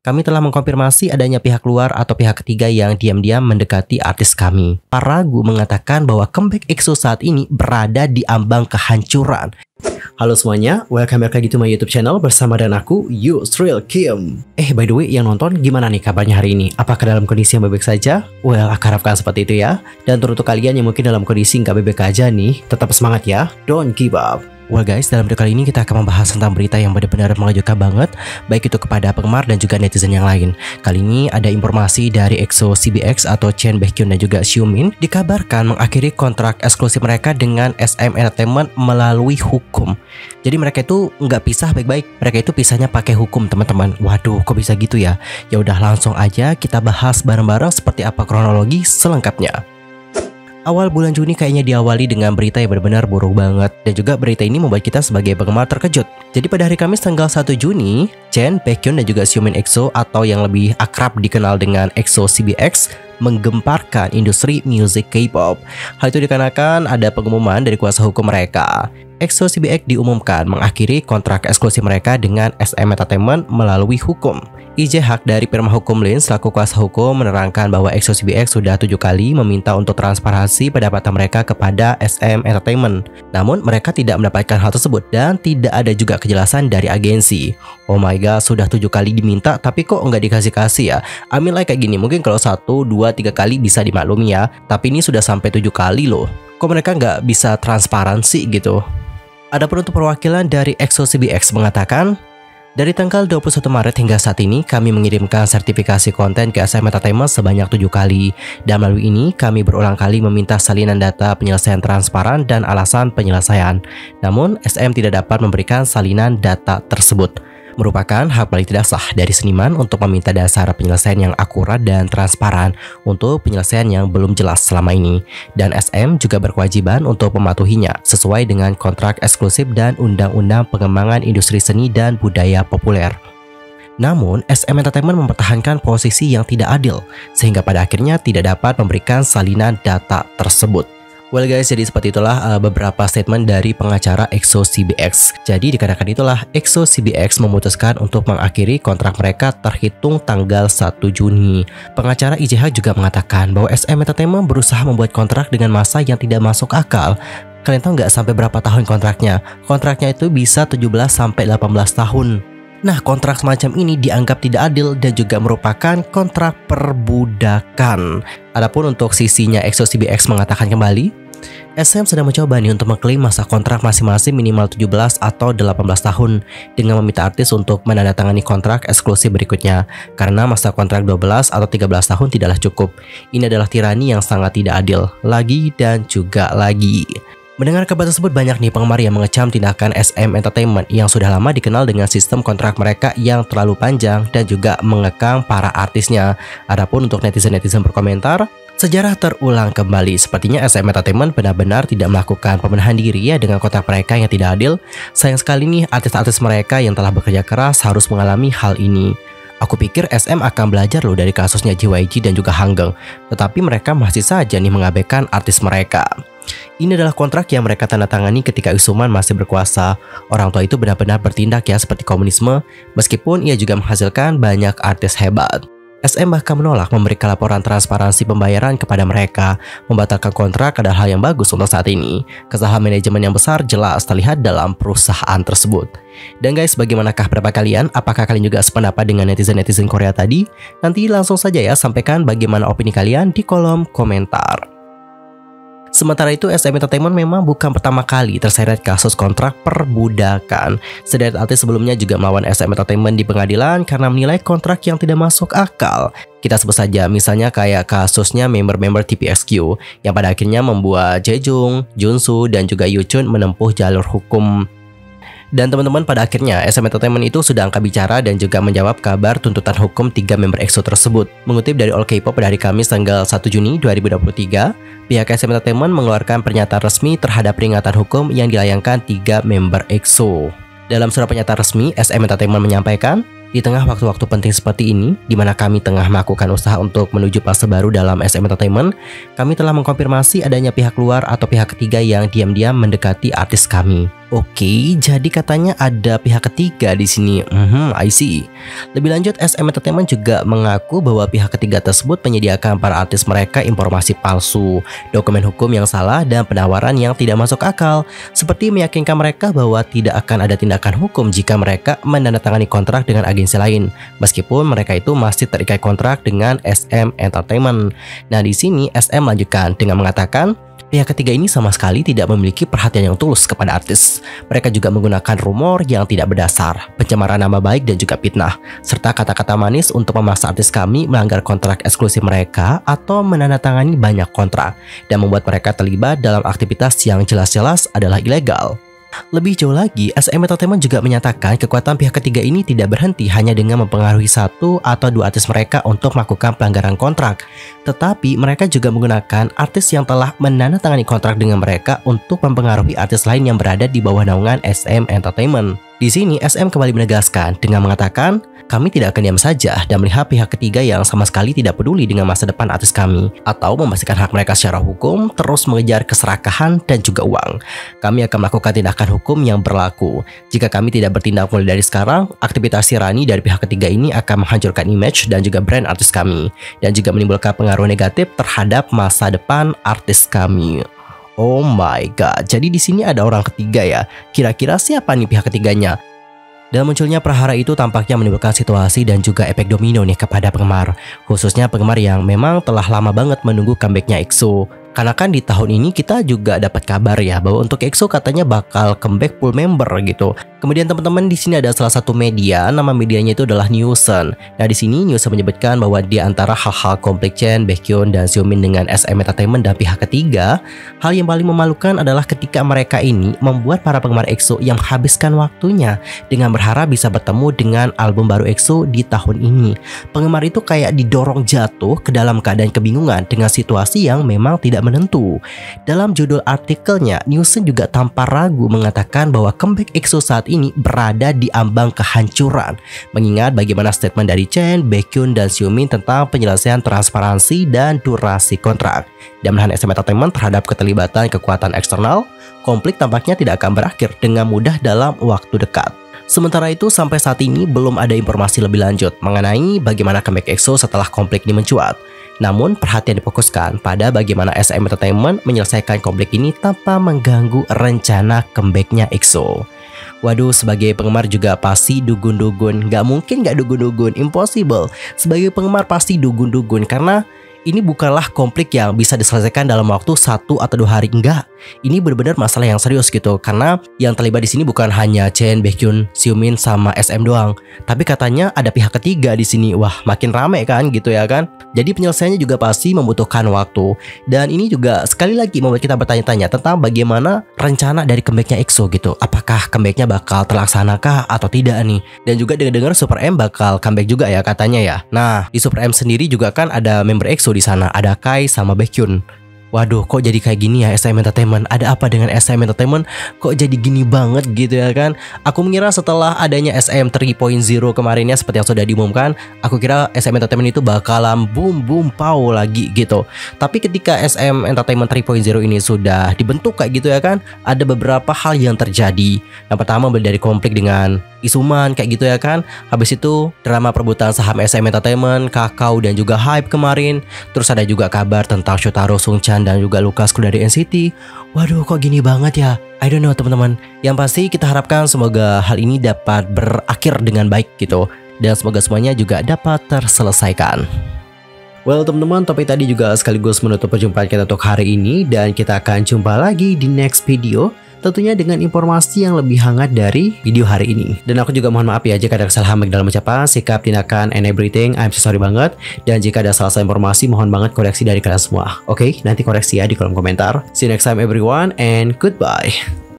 kami telah mengkonfirmasi adanya pihak luar atau pihak ketiga yang diam-diam mendekati artis kami. Para ragu mengatakan bahwa comeback EXO saat ini berada di ambang kehancuran. Halo semuanya, welcome back lagi to my YouTube channel bersama dan aku, Yusril Kim. By the way, yang nonton gimana nih kabarnya hari ini? Apakah dalam kondisi yang baik-baik saja? Well, aku harapkan seperti itu ya. Dan untuk kalian yang mungkin dalam kondisi nggak baik-baik aja nih, tetap semangat ya, don't give up. Well guys, dalam video kali ini kita akan membahas tentang berita yang benar-benar mengejutkan banget, baik itu kepada penggemar dan juga netizen yang lain. Kali ini ada informasi dari EXO CBX atau Chen Baekhyun dan juga Xiumin dikabarkan mengakhiri kontrak eksklusif mereka dengan SM Entertainment melalui hukum. Jadi mereka itu nggak pisah baik-baik, mereka itu pisahnya pakai hukum teman-teman. Waduh, kok bisa gitu ya? Ya udah langsung aja kita bahas bareng-bareng seperti apa kronologi selengkapnya. Awal bulan Juni kayaknya diawali dengan berita yang benar-benar buruk banget. Dan juga berita ini membuat kita sebagai penggemar terkejut. Jadi pada hari Kamis tanggal 1 Juni, Chen Baekhyun dan juga Xiumin EXO atau yang lebih akrab dikenal dengan EXO CBX menggemparkan industri musik K-pop. Hal itu dikarenakan ada pengumuman dari kuasa hukum mereka. EXO CBX diumumkan mengakhiri kontrak eksklusif mereka dengan SM Entertainment melalui hukum. IJ Hak dari firma hukum Lin selaku kuasa hukum menerangkan bahwa EXO CBX sudah 7 kali meminta untuk transparansi pendapatan mereka kepada SM Entertainment. Namun mereka tidak mendapatkan hal tersebut dan tidak ada juga kejelasan dari agensi. Oh my god, sudah 7 kali diminta tapi kok nggak dikasih-kasih ya? I mean like kayak gini, mungkin kalau 1, 2, 3 kali bisa dimaklumi ya. Tapi ini sudah sampai 7 kali loh. Kok mereka nggak bisa transparansi gitu? Adapun untuk perwakilan dari EXO CBX mengatakan, dari tanggal 21 Maret hingga saat ini, kami mengirimkan sertifikasi konten ke SM Entertainment sebanyak 7 kali. Dan melalui ini, kami berulang kali meminta salinan data penyelesaian transparan dan alasan penyelesaian. Namun, SM tidak dapat memberikan salinan data tersebut. Merupakan hak paling tidak sah dari seniman untuk meminta dasar penyelesaian yang akurat dan transparan untuk penyelesaian yang belum jelas selama ini. Dan SM juga berkewajiban untuk mematuhinya sesuai dengan kontrak eksklusif dan Undang-Undang Pengembangan Industri Seni dan Budaya Populer. Namun, SM Entertainment mempertahankan posisi yang tidak adil, sehingga pada akhirnya tidak dapat memberikan salinan data tersebut. Well guys, jadi seperti itulah beberapa statement dari pengacara EXO CBX. Jadi dikarenakan itulah EXO CBX memutuskan untuk mengakhiri kontrak mereka terhitung tanggal 1 Juni. Pengacara IJH juga mengatakan bahwa SM Entertainment berusaha membuat kontrak dengan masa yang tidak masuk akal. Kalian tahu nggak sampai berapa tahun kontraknya? Kontraknya itu bisa 17 sampai 18 tahun. Nah, kontrak semacam ini dianggap tidak adil dan juga merupakan kontrak perbudakan. Adapun untuk sisinya EXO CBX mengatakan kembali, SM sedang mencoba nih untuk mengklaim masa kontrak masing-masing minimal 17 atau 18 tahun dengan meminta artis untuk menandatangani kontrak eksklusif berikutnya karena masa kontrak 12 atau 13 tahun tidaklah cukup. Ini adalah tirani yang sangat tidak adil. Lagi dan juga lagi. Mendengar kabar tersebut, banyak nih penggemar yang mengecam tindakan SM Entertainment yang sudah lama dikenal dengan sistem kontrak mereka yang terlalu panjang dan juga mengekang para artisnya. Adapun untuk netizen-netizen berkomentar, sejarah terulang kembali. Sepertinya SM Entertainment benar-benar tidak melakukan pembenahan diri ya dengan kontrak mereka yang tidak adil. Sayang sekali nih artis-artis mereka yang telah bekerja keras harus mengalami hal ini. Aku pikir SM akan belajar loh dari kasusnya JYG dan juga Hanggang, tetapi mereka masih saja nih mengabaikan artis mereka. Ini adalah kontrak yang mereka tanda tangani ketika Isuman masih berkuasa. Orang tua itu benar-benar bertindak ya seperti komunisme, meskipun ia juga menghasilkan banyak artis hebat. SM bahkan menolak memberikan laporan transparansi pembayaran kepada mereka. Membatalkan kontrak adalah hal yang bagus untuk saat ini. Kesalahan manajemen yang besar jelas terlihat dalam perusahaan tersebut. Dan guys, bagaimanakah pendapat kalian? Apakah kalian juga sependapat dengan netizen-netizen Korea tadi? Nanti langsung saja ya sampaikan bagaimana opini kalian di kolom komentar. Sementara itu, SM Entertainment memang bukan pertama kali terseret kasus kontrak perbudakan. Sederet artis sebelumnya juga melawan SM Entertainment di pengadilan karena menilai kontrak yang tidak masuk akal. Kita sebut saja misalnya kayak kasusnya member-member TPXQ yang pada akhirnya membuat Jaejung, Junsu, dan juga Yuchun menempuh jalur hukum. Dan teman-teman, pada akhirnya SM Entertainment itu sudah angkat bicara dan juga menjawab kabar tuntutan hukum 3 member EXO tersebut. Mengutip dari All K-pop pada hari Kamis tanggal 1 Juni 2023, pihak SM Entertainment mengeluarkan pernyataan resmi terhadap peringatan hukum yang dilayangkan 3 member EXO. Dalam surat pernyataan resmi, SM Entertainment menyampaikan, di tengah waktu-waktu penting seperti ini, di mana kami tengah melakukan usaha untuk menuju fase baru dalam SM Entertainment, kami telah mengkonfirmasi adanya pihak luar atau pihak ketiga yang diam-diam mendekati artis kami. Oke, jadi katanya ada pihak ketiga di sini. I see. Lebih lanjut, SM Entertainment juga mengaku bahwa pihak ketiga tersebut menyediakan para artis mereka informasi palsu, dokumen hukum yang salah, dan penawaran yang tidak masuk akal, seperti meyakinkan mereka bahwa tidak akan ada tindakan hukum jika mereka menandatangani kontrak dengan agensi lain, meskipun mereka itu masih terikat kontrak dengan SM Entertainment. Nah, di sini SM lanjutkan dengan mengatakan, pihak ketiga ini sama sekali tidak memiliki perhatian yang tulus kepada artis. Mereka juga menggunakan rumor yang tidak berdasar, pencemaran nama baik dan juga fitnah, serta kata-kata manis untuk memaksa artis kami melanggar kontrak eksklusif mereka atau menandatangani banyak kontrak, dan membuat mereka terlibat dalam aktivitas yang jelas-jelas adalah ilegal. Lebih jauh lagi, SM Entertainment juga menyatakan kekuatan pihak ketiga ini tidak berhenti hanya dengan mempengaruhi satu atau dua artis mereka untuk melakukan pelanggaran kontrak, tetapi mereka juga menggunakan artis yang telah menandatangani kontrak dengan mereka untuk mempengaruhi artis lain yang berada di bawah naungan SM Entertainment. Di sini SM kembali menegaskan dengan mengatakan, kami tidak akan diam saja dan melihat pihak ketiga yang sama sekali tidak peduli dengan masa depan artis kami atau memastikan hak mereka secara hukum, terus mengejar keserakahan dan juga uang. Kami akan melakukan tindakan hukum yang berlaku. Jika kami tidak bertindak mulai dari sekarang, aktivitas tirani dari pihak ketiga ini akan menghancurkan image dan juga brand artis kami, dan juga menimbulkan pengaruh negatif terhadap masa depan artis kami. Oh my god, jadi di sini ada orang ketiga ya. Kira-kira siapa nih pihak ketiganya? Dan munculnya perhara itu tampaknya menimbulkan situasi dan juga efek domino nih kepada penggemar, khususnya penggemar yang memang telah lama banget menunggu comebacknya EXO. Karena kan di tahun ini kita juga dapat kabar ya bahwa untuk EXO katanya bakal comeback full member gitu. Kemudian teman-teman, di sini ada salah satu media, nama medianya itu adalah Newson. Nah, di sini Newson menyebutkan bahwa di antara hal-hal konflik Chen, Baekhyun, dan Xiumin dengan SM Entertainment dan pihak ketiga, hal yang paling memalukan adalah ketika mereka ini membuat para penggemar EXO yang menghabiskan waktunya dengan berharap bisa bertemu dengan album baru EXO di tahun ini. Penggemar itu kayak didorong jatuh ke dalam keadaan kebingungan dengan situasi yang memang tidak menentu. Dalam judul artikelnya, Newson juga tanpa ragu mengatakan bahwa comeback EXO saat ini berada di ambang kehancuran, mengingat bagaimana statement dari Chen, Baekhyun, dan Xiumin tentang penyelesaian transparansi dan durasi kontrak. Dan menahan SM Entertainment terhadap keterlibatan kekuatan eksternal, konflik tampaknya tidak akan berakhir dengan mudah dalam waktu dekat. Sementara itu, sampai saat ini belum ada informasi lebih lanjut mengenai bagaimana comeback EXO setelah konflik ini mencuat. Namun, perhatian difokuskan pada bagaimana SM Entertainment menyelesaikan konflik ini tanpa mengganggu rencana comebacknya EXO. Waduh, sebagai penggemar juga pasti dugun-dugun. Gak mungkin gak dugun-dugun, impossible. Sebagai penggemar pasti dugun-dugun, karena ini bukanlah konflik yang bisa diselesaikan dalam waktu 1 atau 2 hari, enggak. Ini benar-benar masalah yang serius gitu, karena yang terlibat di sini bukan hanya Chen, Baekhyun, Xiumin, sama SM doang, tapi katanya ada pihak ketiga di sini. Wah, makin rame kan gitu ya kan. Jadi penyelesaiannya juga pasti membutuhkan waktu. Dan ini juga sekali lagi membuat kita bertanya-tanya tentang bagaimana rencana dari comebacknya EXO gitu. Apakah comebacknya bakal terlaksanakah atau tidak nih? Dan juga dengar-dengar Super M bakal comeback juga ya katanya ya. Nah, di Super M sendiri juga kan ada member EXO di sana, ada Kai sama Baekhyun. Waduh, kok jadi kayak gini ya SM Entertainment? Ada apa dengan SM Entertainment? Kok jadi gini banget gitu ya kan? Aku mengira setelah adanya SM 3.0 kemarinnya seperti yang sudah diumumkan, aku kira SM Entertainment itu bakalan boom pow lagi gitu. Tapi ketika SM Entertainment 3.0 ini sudah dibentuk kayak gitu ya kan, ada beberapa hal yang terjadi. Yang pertama dari konflik dengan Isuman kayak gitu ya kan. Habis itu drama perebutan saham SM Entertainment, Kakao, dan juga Hype kemarin. Terus ada juga kabar tentang Shotaro Sungchan dan juga Lucas dari NCT. Waduh, kok gini banget ya? I don't know teman-teman. Yang pasti kita harapkan semoga hal ini dapat berakhir dengan baik gitu, dan semoga semuanya juga dapat terselesaikan. Well teman-teman, topik tadi juga sekaligus menutup perjumpaan kita untuk hari ini, dan kita akan jumpa lagi di next video, tentunya dengan informasi yang lebih hangat dari video hari ini. Dan aku juga mohon maaf ya jika ada kesalahan baik dalam ucapan, sikap, tindakan, and everything. I'm so sorry banget. Dan jika ada salah-salah informasi, mohon banget koreksi dari kalian semua. Oke, nanti koreksi ya di kolom komentar. See you next time everyone, and goodbye.